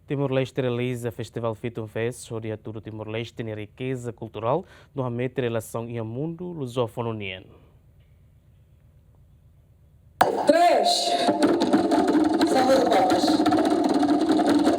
Timor-Leste realiza Festival Fito Fest, onde todo Timor-Leste tem riqueza cultural, normalmente em relação ao mundo lusófono. Três. Salva de palmas.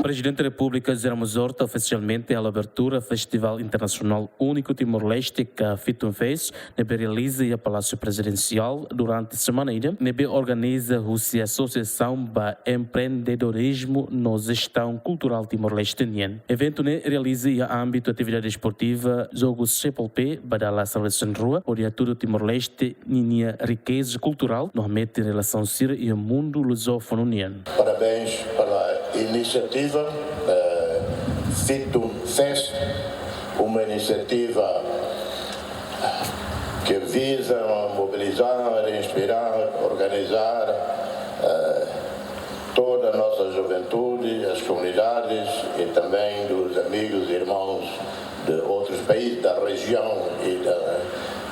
O Presidente da República, Zé Mozorta, oficialmente a abertura do Festival Internacional Único Timor-Leste, que a Fito Fest, nebe realiza e a Palácio Presidencial durante a semana, nebe organiza a Associação para Empreendedorismo na Gestão Cultural Timor-Leste. Evento realiza a âmbito atividade esportiva, jogos CPLP, para a Salvação Rua, onde todo Timor-Leste tinha riqueza cultural, normalmente em relação ao e ao mundo lusófono. Parabéns pela iniciativa Fito Fest, uma iniciativa que visa mobilizar, inspirar, organizar toda a nossa juventude, as comunidades e também dos amigos e irmãos de outros países da região e da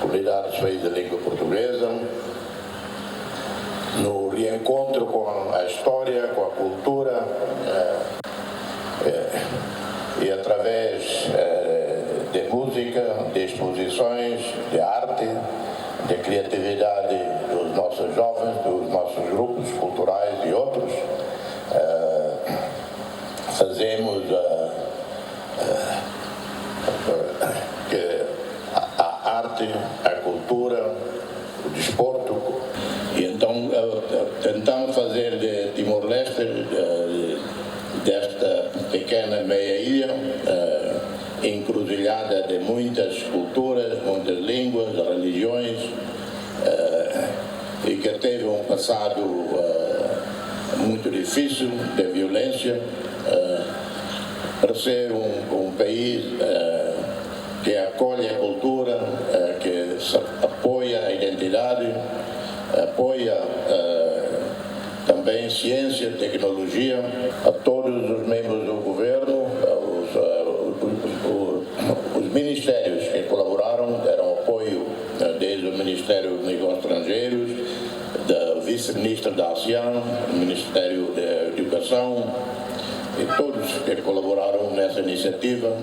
comunidade dos países de língua portuguesa, no reencontro com a história, com a cultura, e através de música, de exposições, de arte, de criatividade dos nossos jovens, dos nossos grupos culturais e outros, fazemos que a arte, a cultura, o desporto, e então tentamos fazer de Timor-Leste, desta pequena meia-ilha, encruzilhada de muitas culturas, muitas línguas, religiões, e que teve um passado muito difícil de violência, para ser um país que acolhe a cultura, que apoia a identidade, apoia também ciência, tecnologia. A todos os membros do governo, os ministérios que colaboraram, deram apoio, desde o Ministério dos Negócios Estrangeiros, da Vice-Ministra da ASEAN, o Ministério da Educação, e todos que colaboraram nessa iniciativa.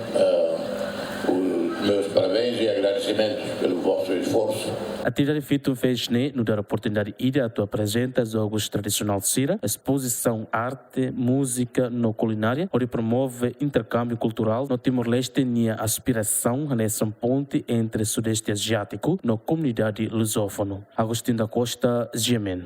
Meus parabéns e agradecimentos pelo vosso esforço. A atividade Fito Fest nos dá a oportunidade de apresentar jogos tradicionais Sira, exposição arte, música no culinária, onde promove intercâmbio cultural. No Timor-Leste tinha aspiração nessa ponte entre o Sudeste Asiático na comunidade lusófono. Agostinho da Costa, Gemen.